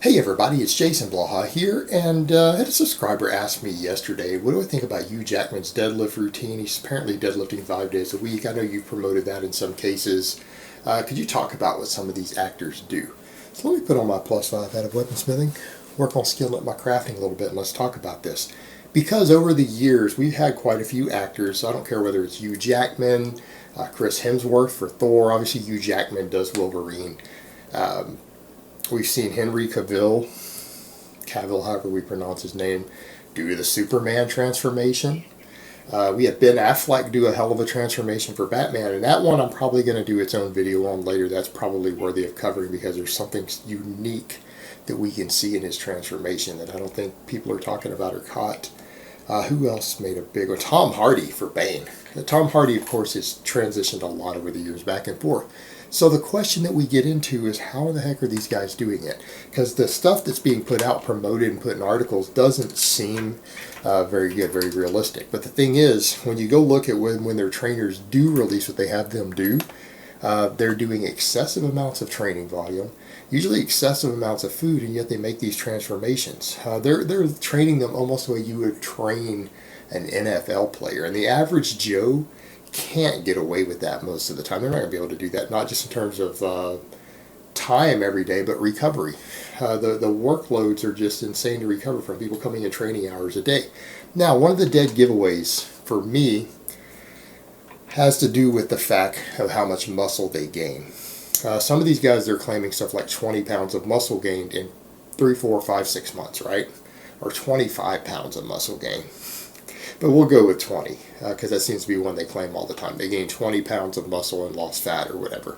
Hey everybody, it's Jason Blaha here, and I had a subscriber ask me yesterday, what do I think about Hugh Jackman's deadlift routine? He's apparently deadlifting 5 days a week. I know you've promoted that in some cases. Could you talk about what some of these actors do? So let me put on my +5 out of weaponsmithing, work on skilling up my crafting a little bit, and let's talk about this. Because over the years, we've had quite a few actors, so I don't care whether it's Hugh Jackman, Chris Hemsworth for Thor, obviously Hugh Jackman does Wolverine. We've seen Henry Cavill, however we pronounce his name, do the Superman transformation. We had Ben Affleck do a hell of a transformation for Batman, and that one I'm probably going to do its own video on later. That's probably worthy of covering because there's something unique that we can see in his transformation that I don't think people are talking about or caught. Who else made a big one? Tom Hardy for Bane. Tom Hardy, of course, has transitioned a lot over the years, back and forth. So the question that we get into is how the heck are these guys doing it? Because the stuff that's being put out, promoted, and put in articles doesn't seem very good, very realistic. But the thing is, when you go look at when their trainers do release what they have them do, they're doing excessive amounts of training volume, usually excessive amounts of food, and yet they make these transformations. They're training them almost the way you would train an NFL player. And the average Joe can't get away with that most of the time. They're not going to be able to do that, not just in terms of time every day, but recovery. The workloads are just insane to recover from, people coming in training hours a day. Now, one of the dead giveaways for me has to do with the fact of how much muscle they gain. Some of these guys, they're claiming stuff like 20 pounds of muscle gained in 3, 4, 5, 6 months, right? Or 25 pounds of muscle gain. But we'll go with 20, because that seems to be one they claim all the time. They gained 20 pounds of muscle and lost fat or whatever.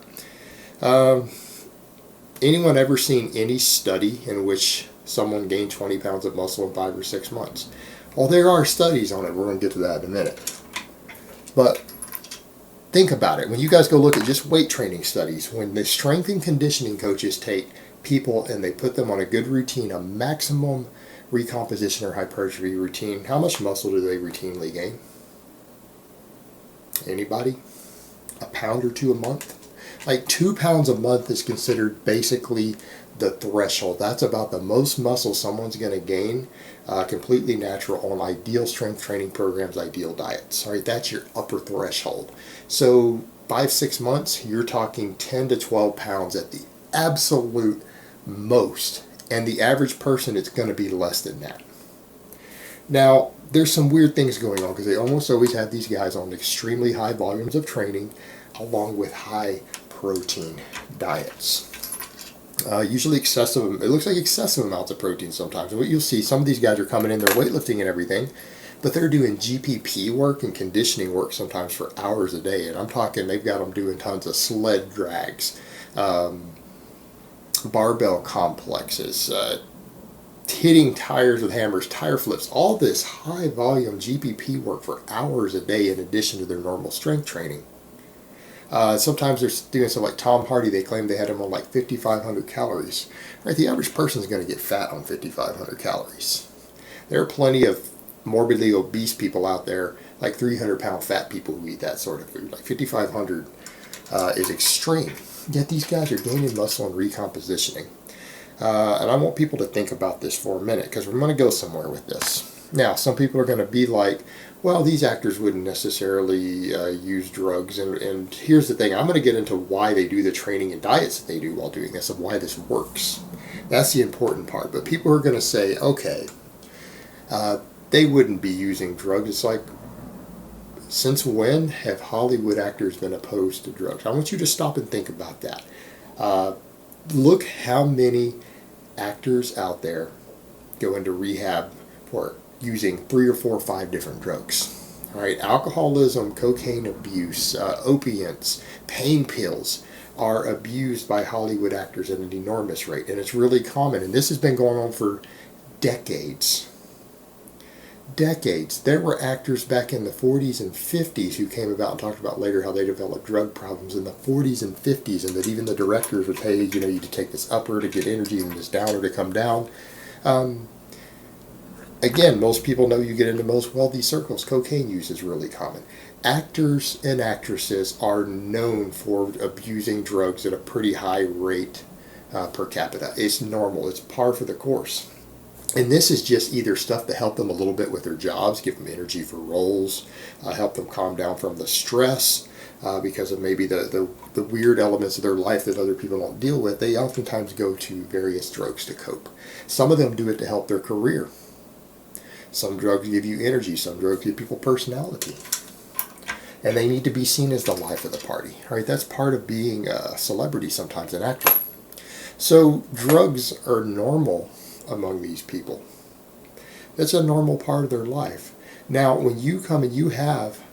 Anyone ever seen any study in which someone gained 20 pounds of muscle in 5 or 6 months? Well, there are studies on it. We're going to get to that in a minute. But think about it. When you guys go look at just weight training studies, when the strength and conditioning coaches take people and they put them on a good routine, a maximum recomposition or hypertrophy routine, how much muscle do they routinely gain? Anybody? A pound or two a month? Like 2 pounds a month is considered basically the threshold. That's about the most muscle someone's going to gain completely natural on ideal strength training programs, ideal diets. All right, that's your upper threshold. So 5, 6 months, you're talking 10 to 12 pounds at the absolute most. And the average person, it's going to be less than that. Now, there's some weird things going on because they almost always have these guys on extremely high volumes of training along with high protein diets. Usually excessive, it looks like excessive amounts of protein sometimes. And what you'll see, some of these guys are coming in, they're weightlifting and everything, but they're doing GPP work and conditioning work sometimes for hours a day. And I'm talking, they've got them doing tons of sled drags, barbell complexes, hitting tires with hammers, tire flips, all this high volume GPP work for hours a day in addition to their normal strength training. Sometimes they're doing stuff like Tom Hardy, they claim they had him on like 5,500 calories. Right, the average person is going to get fat on 5,500 calories. There are plenty of morbidly obese people out there, like 300-pound fat people who eat that sort of food. Like 5,500 is extreme. Yet these guys are gaining muscle and recompositioning. And I want people to think about this for a minute because we're going to go somewhere with this. Now, some people are going to be like, well, these actors wouldn't necessarily use drugs. And here's the thing. I'm going to get into why they do the training and diets that they do while doing this and why this works. That's the important part. But people are going to say, okay, they wouldn't be using drugs. It's like, since when have Hollywood actors been opposed to drugs? I want you to stop and think about that. Look how many actors out there go into rehab for using 3 or 4 or 5 different drugs. All right, alcoholism, cocaine abuse, opiates, pain pills are abused by Hollywood actors at an enormous rate, and it's really common. And this has been going on for decades. There were actors back in the 40s and 50s who came about and talked about later how they developed drug problems in the 40s and 50s, and that even the directors would pay you to take this upper to get energy and this downer to come down. Again, most people know, you get into most wealthy circles, cocaine use is really common. Actors and actresses are known for abusing drugs at a pretty high rate per capita. It's normal. It's par for the course. And this is just either stuff to help them a little bit with their jobs, give them energy for roles, help them calm down from the stress because of maybe the weird elements of their life that other people don't deal with. They oftentimes go to various drugs to cope. Some of them do it to help their career. Some drugs give you energy. Some drugs give people personality. And they need to be seen as the life of the party. Right? That's part of being a celebrity sometimes, an actor. So drugs are normal among these people. It's a normal part of their life. Now, when you come and you have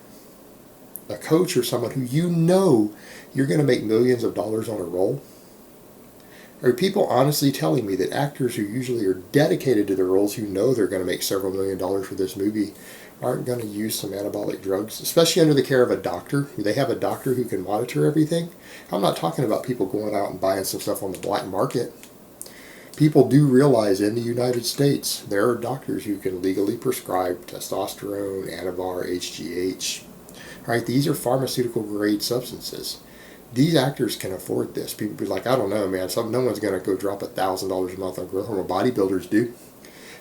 a coach or someone who you know you're going to make millions of dollars on a role, are people honestly telling me that actors who usually are dedicated to their roles, who know they're going to make several $1,000,000 for this movie, aren't going to use some anabolic drugs, especially under the care of a doctor? They have a doctor who can monitor everything. I'm not talking about people going out and buying some stuff on the black market. People do realize in the United States there are doctors who can legally prescribe testosterone, Anavar, HGH. Right? These are pharmaceutical grade substances. These actors can afford this. People be like, I don't know, man. No one's going to go drop $1,000 a month on growth hormone. Bodybuilders do.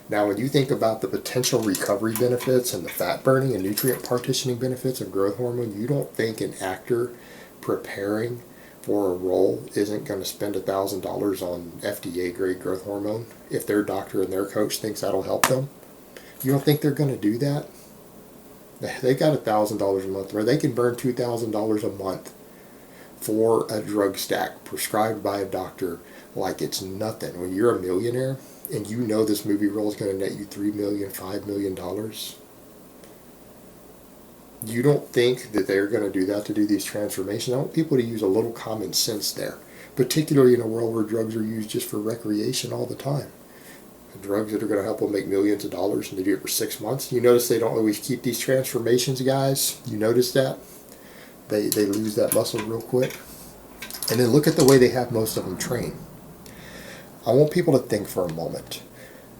Now, when you think about the potential recovery benefits and the fat burning and nutrient partitioning benefits of growth hormone, you don't think an actor preparing for a role isn't going to spend $1,000 on FDA grade growth hormone if their doctor and their coach thinks that'll help them? You don't think they're going to do that? They got $1,000 a month where they can burn $2,000 a month for a drug stack prescribed by a doctor like it's nothing. When you're a millionaire and you know this movie role is going to net you $3 million, $5 million, you don't think that they're going to do that to do these transformations? I want people to use a little common sense there, particularly in a world where drugs are used just for recreation all the time. Drugs that are going to help them make millions of dollars, and they do it for 6 months. You notice they don't always keep these transformations, guys? You notice that? They lose that muscle real quick. And then look at the way they have most of them train. I want people to think for a moment.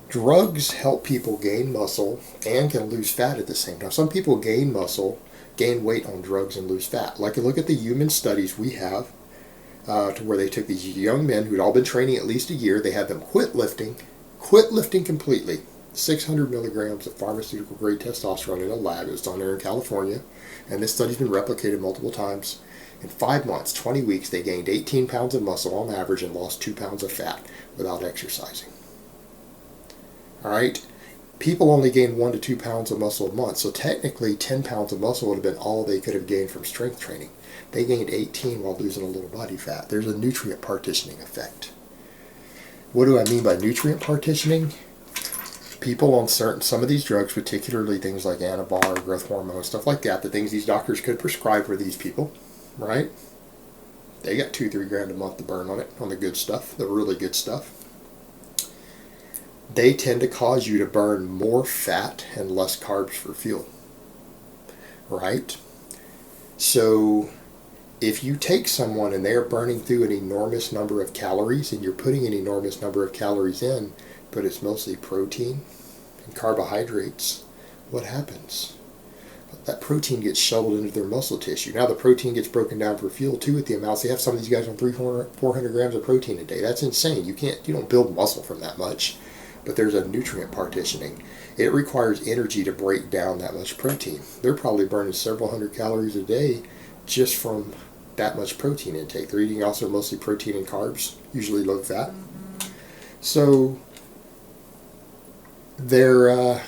Drugs help people gain muscle and can lose fat at the same time. Some people gain muscle, gain weight on drugs and lose fat. Like, look at the human studies we have to where they took these young men who'd all been training at least a year. They had them quit lifting completely. 600 milligrams of pharmaceutical grade testosterone in a lab. It was done there in California. And this study's been replicated multiple times. In 5 months, 20 weeks, they gained 18 pounds of muscle on average and lost 2 pounds of fat without exercising. All right? People only gain 1 to 2 pounds of muscle a month, so technically 10 pounds of muscle would have been all they could have gained from strength training. They gained 18 while losing a little body fat. There's a nutrient partitioning effect. What do I mean by nutrient partitioning? People on some of these drugs, particularly things like Anavar, growth hormone, stuff like that, the things these doctors could prescribe for these people, right? They got $2-3 grand a month to burn on it, on the good stuff, the really good stuff. They tend to cause you to burn more fat and less carbs for fuel, right? So if you take someone and they're burning through an enormous number of calories and you're putting an enormous number of calories in, but it's mostly protein and carbohydrates, what happens? That protein gets shoveled into their muscle tissue. Now the protein gets broken down for fuel too at the amounts. They have some of these guys on 300-400 grams of protein a day. That's insane. You don't build muscle from that much. But there's a nutrient partitioning. It requires energy to break down that much protein. They're probably burning several hundred calories a day just from that much protein intake. They're eating also mostly protein and carbs, usually low fat. So they're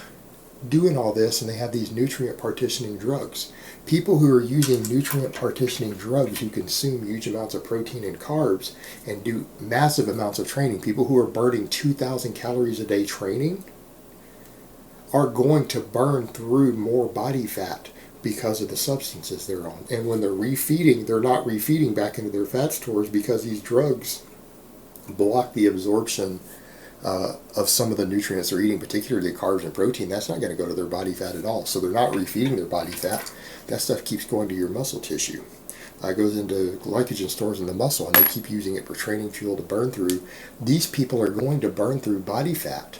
doing all this, and they have these nutrient partitioning drugs. People who are using nutrient partitioning drugs who consume huge amounts of protein and carbs and do massive amounts of training, people who are burning 2,000 calories a day training, are going to burn through more body fat because of the substances they're on. And when they're refeeding, they're not refeeding back into their fat stores because these drugs block the absorption of some of the nutrients they're eating, particularly carbs and protein. That's not going to go to their body fat at all. So they're not refeeding their body fat. That stuff keeps going to your muscle tissue. It goes into glycogen stores in the muscle, and they keep using it for training fuel to burn through. These people are going to burn through body fat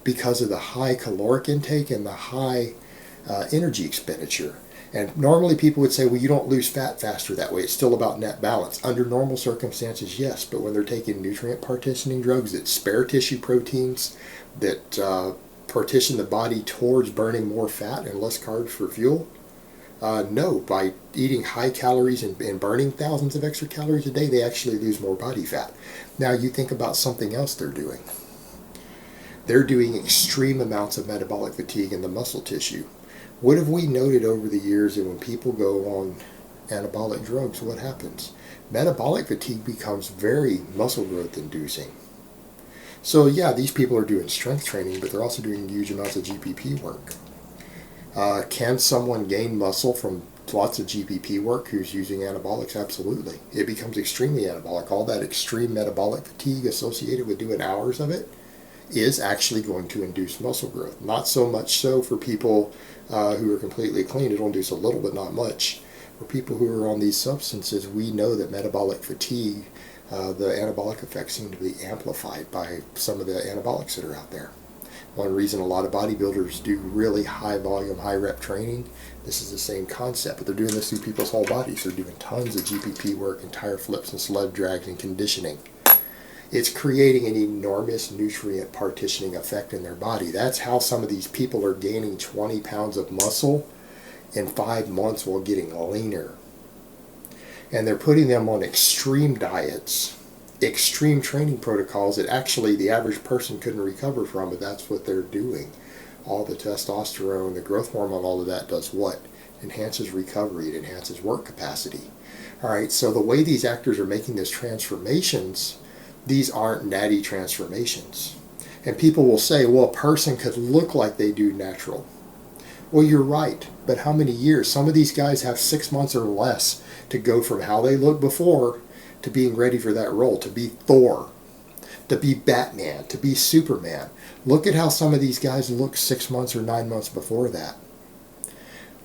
because of the high caloric intake and the high energy expenditure. And normally people would say, well, you don't lose fat faster that way. It's still about net balance. Under normal circumstances, yes. But when they're taking nutrient partitioning drugs that spare tissue proteins, that partition the body towards burning more fat and less carbs for fuel, no. By eating high calories and burning thousands of extra calories a day, they actually lose more body fat. Now you think about something else they're doing. They're doing extreme amounts of metabolic fatigue in the muscle tissue. What have we noted over the years that when people go on anabolic drugs, what happens? Metabolic fatigue becomes very muscle growth inducing. So yeah, these people are doing strength training, but they're also doing huge amounts of GPP work. Can someone gain muscle from lots of GPP work who's using anabolics? Absolutely. It becomes extremely anabolic. All that extreme metabolic fatigue associated with doing hours of it is actually going to induce muscle growth. Not so much so for people who are completely clean. It'll induce a little, but not much. For people who are on these substances, we know that metabolic fatigue, the anabolic effects seem to be amplified by some of the anabolics that are out there. One reason a lot of bodybuilders do really high volume, high rep training, this is the same concept, but they're doing this through people's whole bodies. They're doing tons of GPP work and tire flips and sled drags and conditioning. It's creating an enormous nutrient partitioning effect in their body. That's how some of these people are gaining 20 pounds of muscle in 5 months while getting leaner. And they're putting them on extreme diets, extreme training protocols that actually the average person couldn't recover from, but that's what they're doing. All the testosterone, the growth hormone, all of that does what? Enhances recovery, it enhances work capacity. All right, so the way these actors are making these transformations, these aren't natty transformations. And people will say, well, a person could look like they do natural. Well, you're right, but how many years? Some of these guys have 6 months or less to go from how they looked before to being ready for that role, to be Thor, to be Batman, to be Superman. Look at how some of these guys look 6 months or 9 months before that.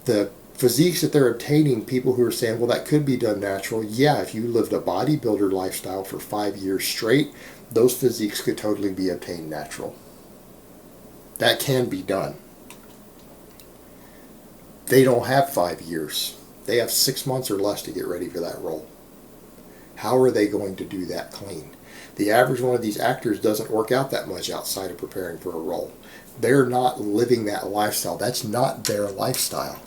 The physiques that they're obtaining, people who are saying, well, that could be done natural. Yeah, if you lived a bodybuilder lifestyle for 5 years straight, those physiques could totally be obtained natural. That can be done. They don't have 5 years. They have 6 months or less to get ready for that role. How are they going to do that clean? The average one of these actors doesn't work out that much outside of preparing for a role. They're not living that lifestyle. That's not their lifestyle.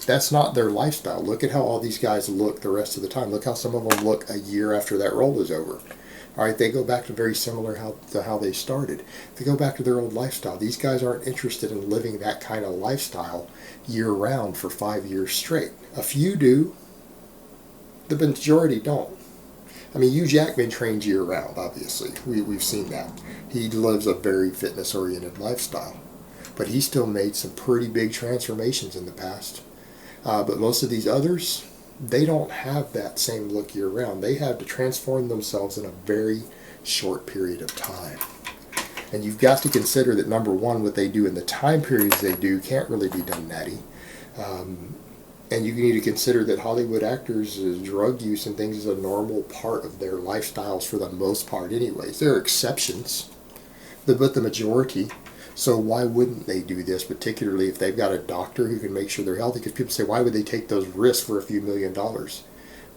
That's not their lifestyle. Look at how all these guys look the rest of the time. Look how some of them look a year after that role is over. All right, they go back to very similar to how they started. They go back to their old lifestyle. These guys aren't interested in living that kind of lifestyle year-round for 5 years straight. A few do. The majority don't. I mean, Hugh Jackman trains year-round, obviously. We've seen that. He lives a very fitness-oriented lifestyle. But he still made some pretty big transformations in the past. But most of these others, they don't have that same look year-round. They have to transform themselves in a very short period of time. And you've got to consider that, number one, what they do in the time periods they do can't really be done natty. And you need to consider that Hollywood actors' drug use and things is a normal part of their lifestyles for the most part anyways. There are exceptions, but the majority. So why wouldn't they do this, particularly if they've got a doctor who can make sure they're healthy? Because people say, why would they take those risks for a few $1 million?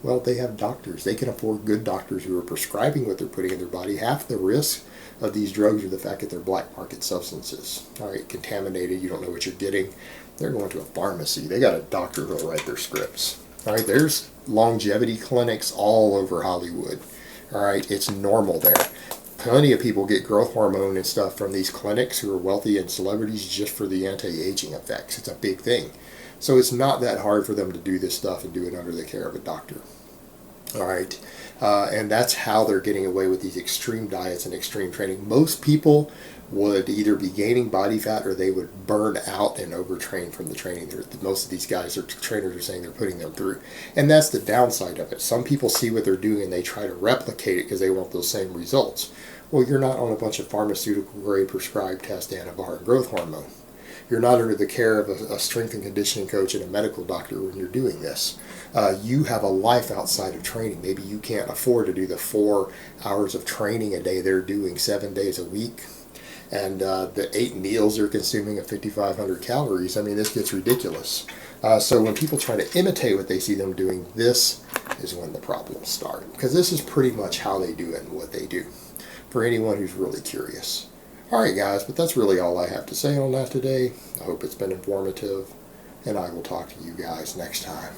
Well, they have doctors. They can afford good doctors who are prescribing what they're putting in their body. Half the risk of these drugs are the fact that they're black market substances. All right, contaminated, you don't know what you're getting. They're going to a pharmacy. They got a doctor who'll write their scripts. All right, there's longevity clinics all over Hollywood. All right, it's normal there. Plenty of people get growth hormone and stuff from these clinics who are wealthy and celebrities just for the anti-aging effects. It's a big thing. So it's not that hard for them to do this stuff and do it under the care of a doctor. All right, and that's how they're getting away with these extreme diets and extreme training. Most people would either be gaining body fat or they would burn out and overtrain from the training. Most of these guys or trainers are saying they're putting them through. And that's the downside of it. Some people see what they're doing and they try to replicate it because they want those same results. Well, you're not on a bunch of pharmaceutical grade prescribed test anavar and growth hormone. You're not under the care of a strength and conditioning coach and a medical doctor when you're doing this. You have a life outside of training. Maybe you can't afford to do the 4 hours of training a day they're doing 7 days a week. and the 8 meals they're consuming at 5,500 calories. I mean, this gets ridiculous. So when people try to imitate what they see them doing, this is when the problems start, because this is pretty much how they do it and what they do, for anyone who's really curious. Alright guys, but that's really all I have to say on that today. I hope it's been informative, and I will talk to you guys next time.